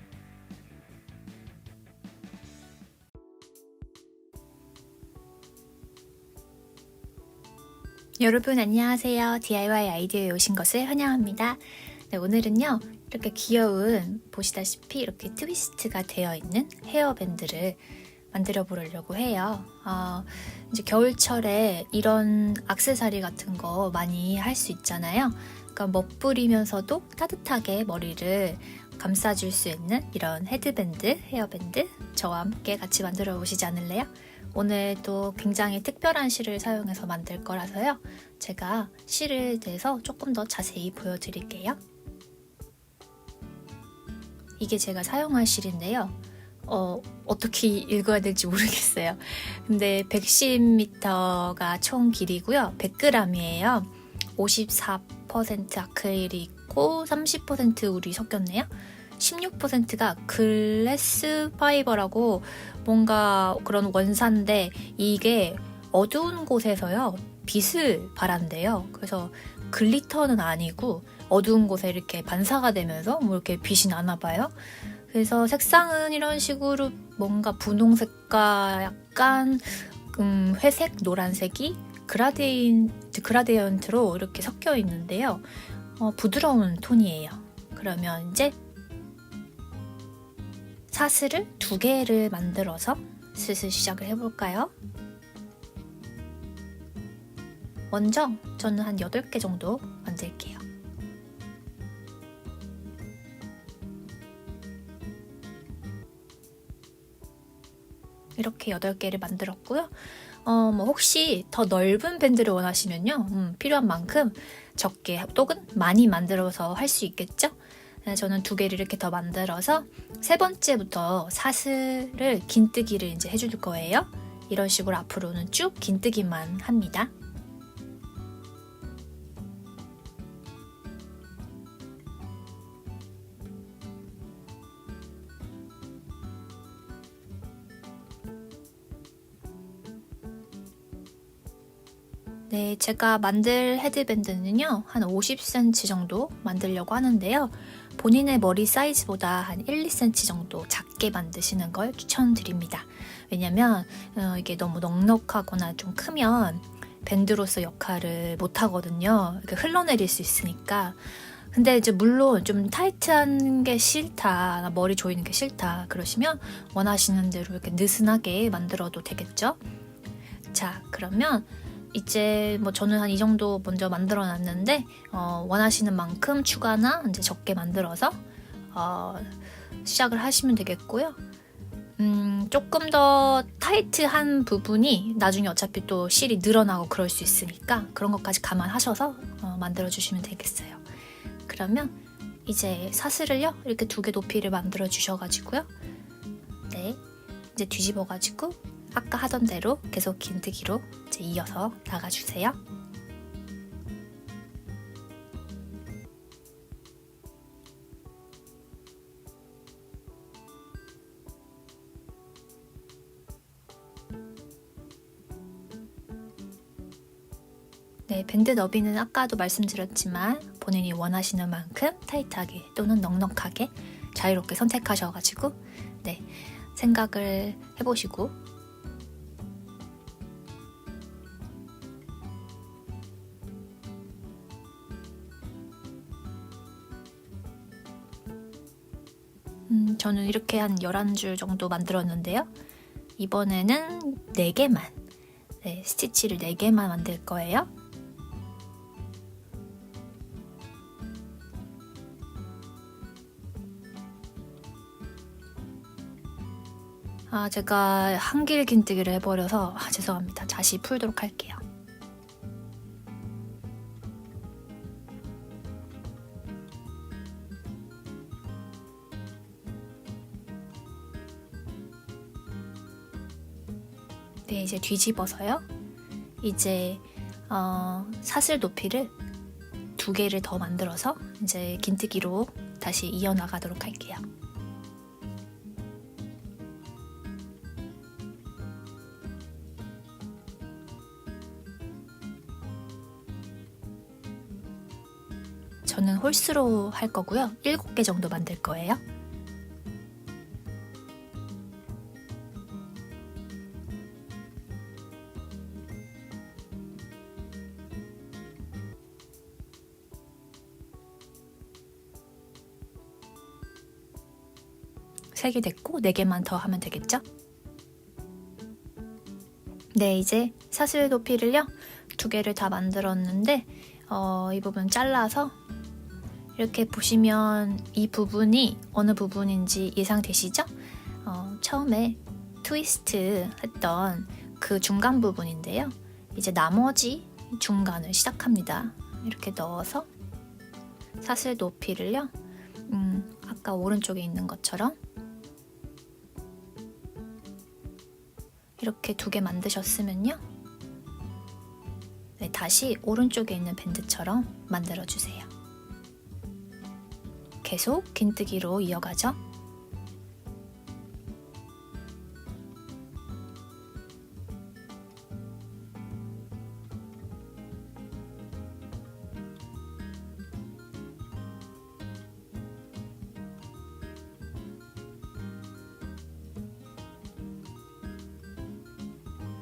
여러분 안녕하세요. DIY 아이디어에 오신 것을 환영합니다. 네, 오늘은요. 이렇게 귀여운 보시다시피 이렇게 트위스트가 되어 있는 헤어밴드를 만들어 보려고 해요. 이제 겨울철에 이런 액세서리 같은 거 많이 할 수 있잖아요. 그러니까 멋부리면서도 따뜻하게 머리를 감싸줄 수 있는 이런 헤드밴드, 헤어밴드 저와 함께 같이 만들어 보시지 않을래요? 오늘 또 굉장히 특별한 실을 사용해서 만들 거라서요. 제가 실에 대해서 조금 더 자세히 보여드릴게요. 이게 제가 사용할 실인데요. 어떻게 읽어야 될지 모르겠어요. 근데 110m가 총 길이고요. 100g이에요. 54% 아크릴이 있고 30% 울이 섞였네요. 16%가 글래스 파이버라고 뭔가 그런 원사인데 이게 어두운 곳에서요 빛을 발한대요. 그래서 글리터는 아니고 어두운 곳에 이렇게 반사가 되면서 뭐 이렇게 빛이 나나 봐요. 그래서 색상은 이런 식으로 뭔가 분홍색과 약간 회색, 노란색이 그라디언트로 이렇게 섞여 있는데요. 부드러운 톤이에요. 그러면 이제 사슬을 2개를 만들어서 슬슬 시작을 해볼까요? 먼저 저는 한 8개 정도 만들게요. 이렇게 8개를 만들었고요. 뭐 혹시 더 넓은 밴드를 원하시면요. 필요한 만큼 적게 또는 많이 만들어서 할 수 있겠죠? 저는 2개를 이렇게 더 만들어서 세 번째부터 사슬을 긴뜨기를 이제 해줄 거예요. 이런 식으로 앞으로는 쭉 긴뜨기만 합니다. 네, 제가 만들 헤드밴드는요, 한 50cm 정도 만들려고 하는데요. 본인의 머리 사이즈보다 한 1, 2cm 정도 작게 만드시는 걸 추천드립니다. 왜냐면 이게 너무 넉넉하거나 좀 크면 밴드로서 역할을 못 하거든요. 이렇게 흘러내릴 수 있으니까. 근데 이제 물론 좀 타이트한 게 싫다, 머리 조이는 게 싫다 그러시면 원하시는 대로 이렇게 느슨하게 만들어도 되겠죠? 자, 그러면 이제 뭐 저는 한 이 정도 먼저 만들어 놨는데 원하시는 만큼 추가나 이제 적게 만들어서 시작을 하시면 되겠고요. 조금 더 타이트한 부분이 나중에 어차피 또 실이 늘어나고 그럴 수 있으니까 그런 것까지 감안하셔서 만들어 주시면 되겠어요. 그러면 이제 사슬을요, 이렇게 2개 높이를 만들어 주셔가지고요. 네, 이제 뒤집어가지고 아까 하던 대로 계속 긴뜨기로 이제 이어서 나가주세요. 네, 밴드 너비는 아까도 말씀드렸지만 본인이 원하시는 만큼 타이트하게 또는 넉넉하게 자유롭게 선택하셔가지고 네, 생각을 해보시고 저는 이렇게 한 11줄 정도 만들었는데요. 이번에는 4개만, 네, 스티치를 4개만 만들 거예요. 제가 한길 긴뜨기를 해버려서 죄송합니다. 다시 풀도록 할게요. 네, 이제 뒤집어서요. 이제 사슬 높이를 2개를 더 만들어서 이제 긴뜨기로 다시 이어나가도록 할게요. 저는 홀수로 할 거고요. 7개 정도 만들 거예요. 세 개 됐고 4개만 더 하면 되겠죠? 네, 이제 사슬 높이를요 2개를 다 만들었는데 이 부분 잘라서 이렇게 보시면 이 부분이 어느 부분인지 예상되시죠? 처음에 트위스트 했던 그 중간 부분인데요. 이제 나머지 중간을 시작합니다. 이렇게 넣어서 사슬 높이를요 아까 오른쪽에 있는 것처럼 이렇게 2개 만드셨으면요. 네, 다시 오른쪽에 있는 밴드처럼 만들어주세요. 계속 긴뜨기로 이어가죠.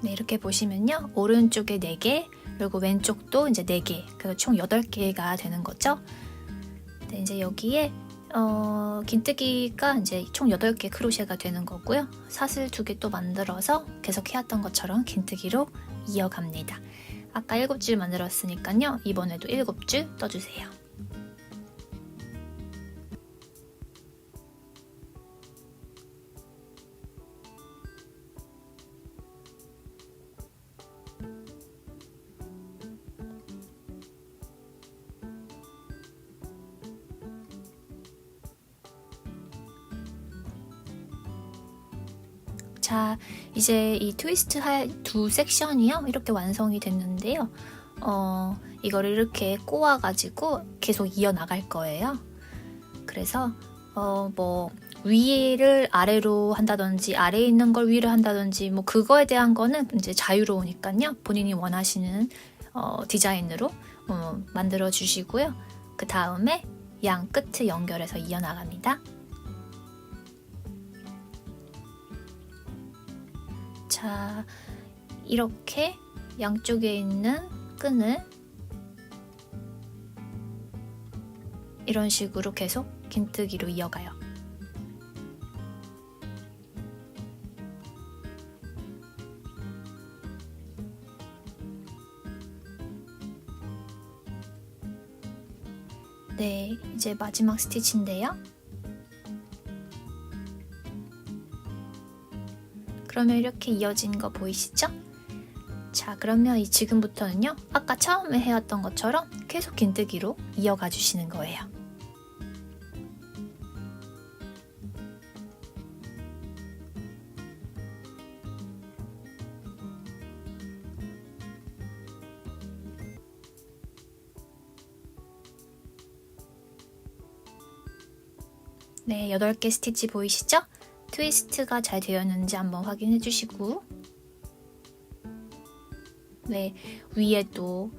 네, 이렇게 보시면요. 오른쪽에 4개, 그리고 왼쪽도 이제 4개, 그래서 총 8개가 되는 거죠. 네, 이제 여기에 긴뜨기가 이제 총 8개 크로셰가 되는 거고요. 사슬 2개 또 만들어서 계속 해왔던 것처럼 긴뜨기로 이어갑니다. 아까 7줄 만들었으니까요. 이번에도 7줄 떠주세요. 자, 이제 이 트위스트 할 2 섹션이요. 이렇게 완성이 됐는데요. 이거를 이렇게 꼬아가지고 계속 이어나갈 거예요. 그래서 뭐 위를 아래로 한다든지 아래에 있는 걸 위로 한다든지 뭐 그거에 대한 거는 이제 자유로우니까요. 본인이 원하시는 디자인으로 만들어 주시고요. 그 다음에 양 끝을 연결해서 이어나갑니다. 자, 이렇게 양쪽에 있는 끈을 이런 식으로 계속 긴뜨기로 이어가요. 네, 이제 마지막 스티치인데요. 그러면 이렇게 이어진 거 보이시죠? 자, 그러면 지금부터는요, 아까 처음에 해왔던 것처럼 계속 긴뜨기로 이어가 주시는 거예요. 네, 8개 스티치 보이시죠? 트위스트가 잘 되었는지 한번 확인해 주시고, 네, 위에도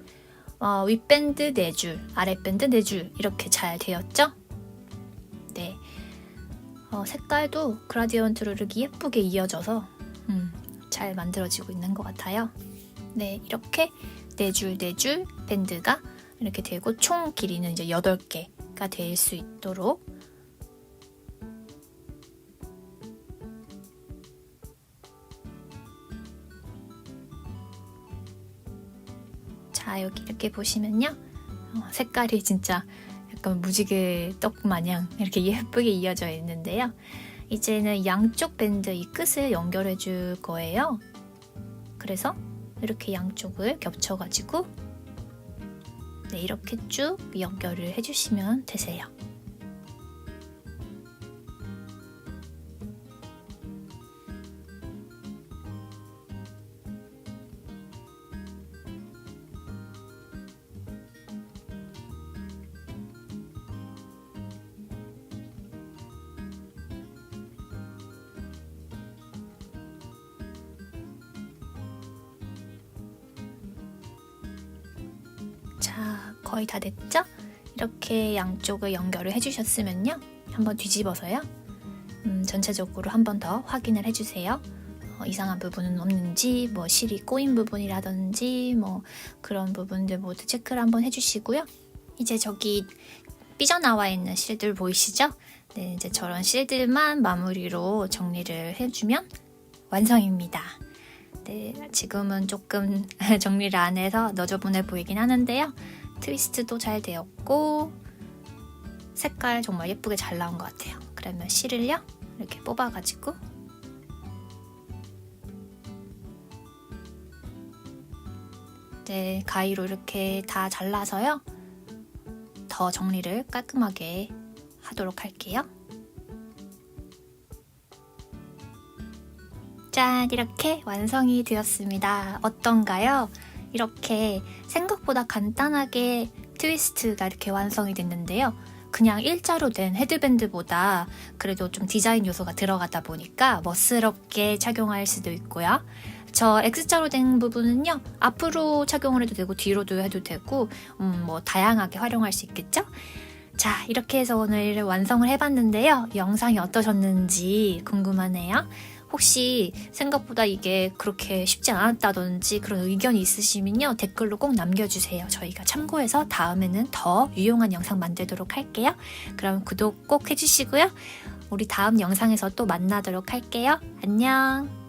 윗밴드 4줄, 아랫밴드 4줄 이렇게 잘 되었죠? 네, 색깔도 그라디언트로 이렇게 예쁘게 이어져서 잘 만들어지고 있는 것 같아요. 네, 이렇게 4줄 4줄 밴드가 이렇게 되고 총 길이는 이제 8개가 될 수 있도록 자, 여기 이렇게 보시면요. 색깔이 진짜 약간 무지개 떡 마냥 이렇게 예쁘게 이어져 있는데요. 이제는 양쪽 밴드 이 끝을 연결해 줄 거예요. 그래서 이렇게 양쪽을 겹쳐가지고 네, 이렇게 쭉 연결을 해주시면 되세요. 자, 거의 다 됐죠? 이렇게 양쪽을 연결을 해주셨으면요. 한번 뒤집어서요. 전체적으로 한 번 더 확인을 해주세요. 이상한 부분은 없는지, 뭐 실이 꼬인 부분이라든지 뭐 그런 부분들 모두 체크를 한번 해주시고요. 이제 저기 삐져나와 있는 실들 보이시죠? 네, 이제 저런 실들만 마무리로 정리를 해주면 완성입니다. 네, 지금은 조금 정리를 안 해서 너저분해 보이긴 하는데요. 트위스트도 잘 되었고 색깔 정말 예쁘게 잘 나온 것 같아요. 그러면 실을요 이렇게 뽑아가지고 네, 가위로 이렇게 다 잘라서요 더 정리를 깔끔하게 하도록 할게요. 짠! 이렇게 완성이 되었습니다. 어떤가요? 이렇게 생각보다 간단하게 트위스트가 이렇게 완성이 됐는데요. 그냥 일자로 된 헤드밴드보다 그래도 좀 디자인 요소가 들어가다 보니까 멋스럽게 착용할 수도 있고요. 저 X자로 된 부분은요. 앞으로 착용을 해도 되고 뒤로도 해도 되고 뭐 다양하게 활용할 수 있겠죠? 자, 이렇게 해서 오늘 완성을 해봤는데요. 영상이 어떠셨는지 궁금하네요. 혹시 생각보다 이게 그렇게 쉽지 않았다든지 그런 의견이 있으시면요. 댓글로 꼭 남겨주세요. 저희가 참고해서 다음에는 더 유용한 영상 만들도록 할게요. 그럼 구독 꼭 해주시고요. 우리 다음 영상에서 또 만나도록 할게요. 안녕!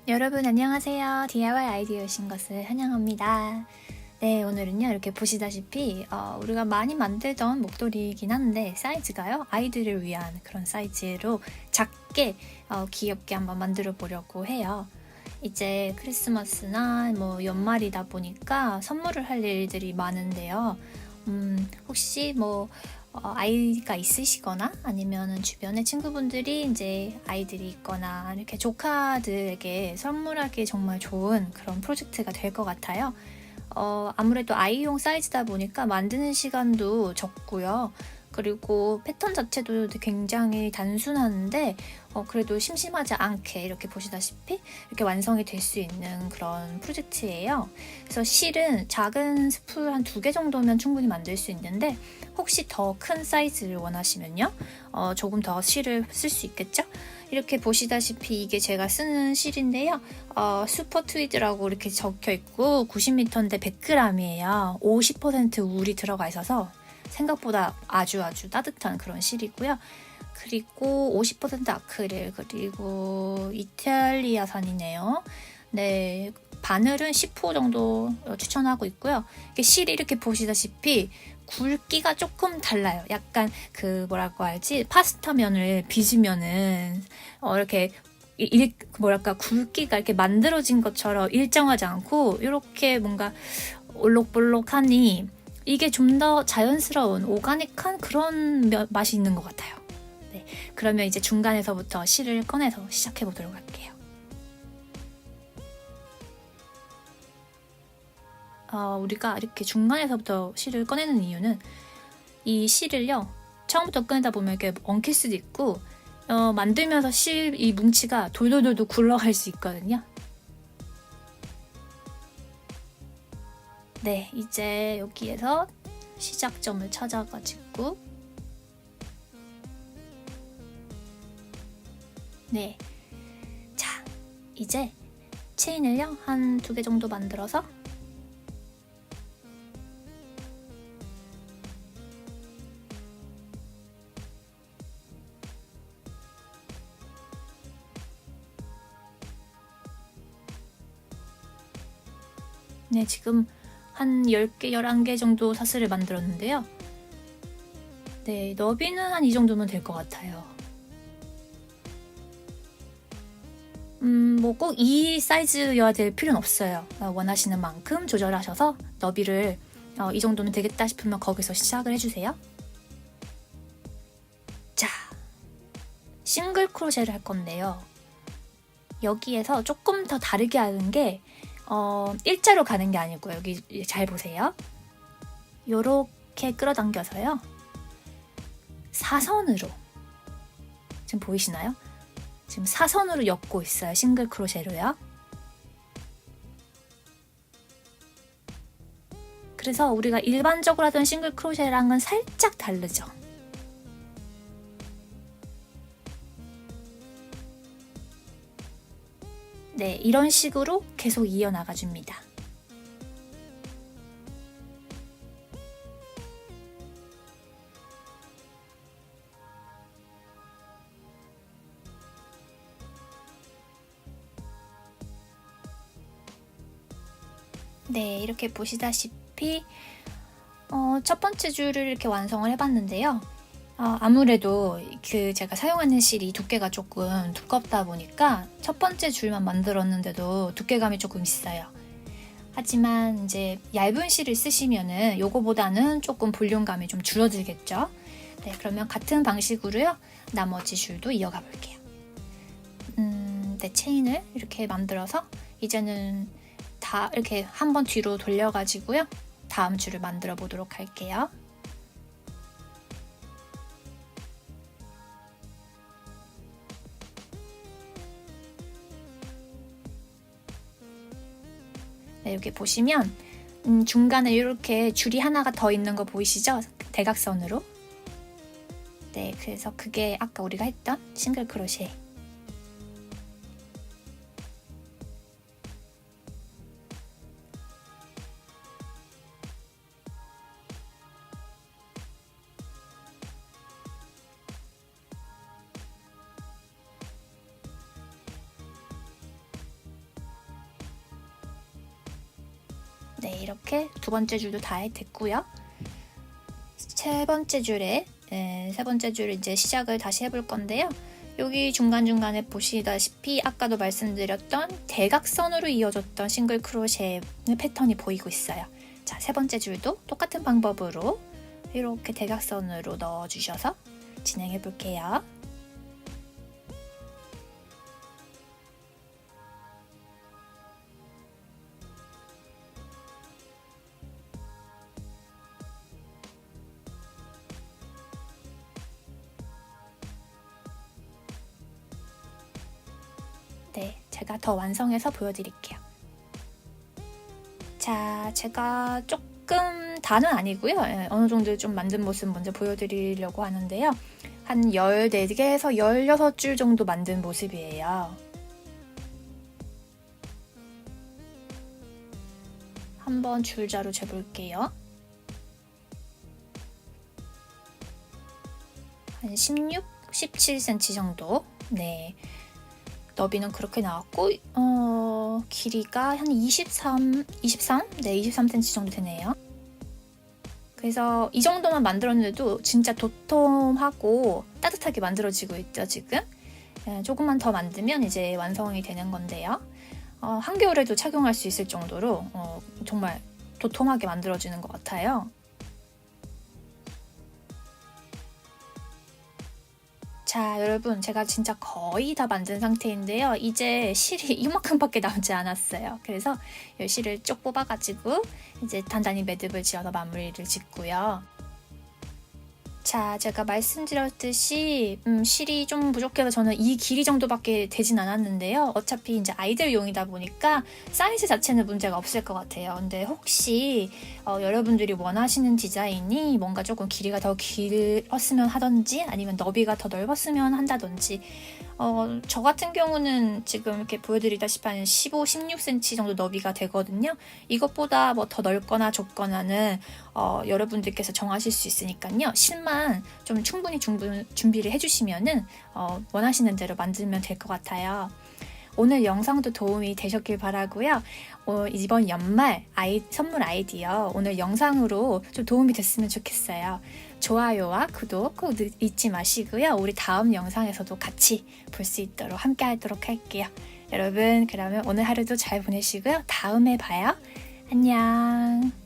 여러분 안녕하세요. DIY 아이디어 오신 것을 환영합니다. 네, 오늘은요 이렇게 보시다시피 우리가 많이 만들던 목도리이긴 한데 사이즈가요 아이들을 위한 그런 사이즈로 작게 귀엽게 한번 만들어 보려고 해요. 이제 크리스마스나 뭐 연말이다 보니까 선물을 할 일들이 많은데요. 혹시 뭐 아이가 있으시거나 아니면 주변에 친구분들이 이제 아이들이 있거나 이렇게 조카들에게 선물하기 정말 좋은 그런 프로젝트가 될 것 같아요. 아무래도 아이용 사이즈다 보니까 만드는 시간도 적고요. 그리고 패턴 자체도 굉장히 단순한데 그래도 심심하지 않게 이렇게 보시다시피 이렇게 완성이 될 수 있는 그런 프로젝트예요. 그래서 실은 작은 스풀 한 2개 정도면 충분히 만들 수 있는데 혹시 더 큰 사이즈를 원하시면요 조금 더 실을 쓸 수 있겠죠? 이렇게 보시다시피 이게 제가 쓰는 실인데요. 슈퍼 트위드라고 이렇게 적혀 있고 90m인데 100g이에요. 50% 울이 들어가 있어서 생각보다 아주 따뜻한 그런 실이고요. 그리고 50% 아크릴, 그리고 이탈리아산이네요. 네, 바늘은 10호 정도 추천하고 있고요. 실이 이렇게 보시다시피 굵기가 조금 달라요. 약간 그 뭐라고 할지 파스타 면을 빚으면은 이렇게 뭐랄까 굵기가 이렇게 만들어진 것처럼 일정하지 않고 이렇게 뭔가 올록볼록하니 이게 좀 더 자연스러운 오가닉한 그런 맛이 있는 것 같아요. 네, 그러면 이제 중간에서부터 실을 꺼내서 시작해 보도록 할게요. 우리가 이렇게 중간에서부터 실을 꺼내는 이유는 이 실을요 처음부터 꺼내다 보면 이렇게 엉킬 수도 있고 만들면서 실 이 뭉치가 돌돌돌 굴러갈 수 있거든요. 네, 이제 여기에서 시작점을 찾아가지고 네, 자 이제 체인을요 한 2개 정도 만들어서 네, 지금 한 10개, 11개 정도 사슬을 만들었는데요. 네, 너비는 한 이 정도면 될 것 같아요. 뭐 꼭 이 사이즈여야 될 필요는 없어요. 원하시는 만큼 조절하셔서 너비를 이 정도면 되겠다 싶으면 거기서 시작을 해주세요. 자, 싱글 크로셰를 할 건데요. 여기에서 조금 더 다르게 하는 게 일자로 가는 게 아니고요. 여기 잘 보세요. 요렇게 끌어당겨서요. 사선으로 지금 보이시나요? 지금 사선으로 엮고 있어요. 싱글 크로셰로요. 그래서 우리가 일반적으로 하던 싱글 크로셰랑은 살짝 다르죠. 네, 이런 식으로 계속 이어나가 줍니다. 네, 이렇게 보시다시피 첫 번째 줄을 이렇게 완성을 해봤는데요. 아무래도 제가 사용하는 실이 두께가 조금 두껍다 보니까 첫 번째 줄만 만들었는데도 두께감이 조금 있어요. 하지만 이제 얇은 실을 쓰시면은 요거보다는 조금 볼륨감이 좀 줄어들겠죠. 네, 그러면 같은 방식으로요. 나머지 줄도 이어가 볼게요. 네, 체인을 이렇게 만들어서 이제는 다 이렇게 한번 뒤로 돌려가지고요. 다음 줄을 만들어 보도록 할게요. 네, 여기 보시면 중간에 이렇게 줄이 하나가 더 있는 거 보이시죠? 대각선으로. 네, 그래서 그게 아까 우리가 했던 싱글 크로셰. 네, 이렇게 두 번째 줄도 다 됐고요. 세 번째 줄을 이제 시작을 다시 해볼 건데요. 여기 중간중간에 보시다시피 아까도 말씀드렸던 대각선으로 이어졌던 싱글 크로셰 패턴이 보이고 있어요. 자, 세 번째 줄도 똑같은 방법으로 이렇게 대각선으로 넣어주셔서 진행해 볼게요. 네, 제가 더 완성해서 보여드릴게요. 자, 제가 조금 다는 아니고요. 어느 정도 좀 만든 모습 먼저 보여드리려고 하는데요. 한 14개에서 16줄 정도 만든 모습이에요. 한번 줄자로 재볼게요. 한 16, 17cm 정도. 네. 너비는 그렇게 나왔고, 길이가 한 23? 네, 23cm 정도 되네요. 그래서 이 정도만 만들었는데도 진짜 도톰하고 따뜻하게 만들어지고 있죠, 지금. 조금만 더 만들면 이제 완성이 되는 건데요. 한겨울에도 착용할 수 있을 정도로 정말 도톰하게 만들어지는 것 같아요. 자, 여러분, 제가 진짜 거의 다 만든 상태인데요. 이제 실이 이만큼밖에 남지 않았어요. 그래서 이 실을 쭉 뽑아가지고 이제 단단히 매듭을 지어서 마무리를 짓고요. 자, 제가 말씀드렸듯이 실이 좀 부족해서 저는 이 길이 정도밖에 되진 않았는데요. 어차피 이제 아이들용이다 보니까 사이즈 자체는 문제가 없을 것 같아요. 근데 혹시 여러분들이 원하시는 디자인이 뭔가 조금 길이가 더 길었으면 하던지 아니면 너비가 더 넓었으면 한다든지 저 같은 경우는 지금 이렇게 보여드리다시피 한 15, 16cm 정도 너비가 되거든요. 이것보다 뭐 더 넓거나 좁거나는 여러분들께서 정하실 수 있으니까요. 실만 좀 충분히 준비를 해주시면은 원하시는 대로 만들면 될 것 같아요. 오늘 영상도 도움이 되셨길 바라고요. 이번 연말 선물 아이디어 오늘 영상으로 좀 도움이 됐으면 좋겠어요. 좋아요와 구독 꼭 잊지 마시고요. 우리 다음 영상에서도 같이 볼 수 있도록 함께 하도록 할게요. 여러분, 그러면 오늘 하루도 잘 보내시고요. 다음에 봐요. 안녕.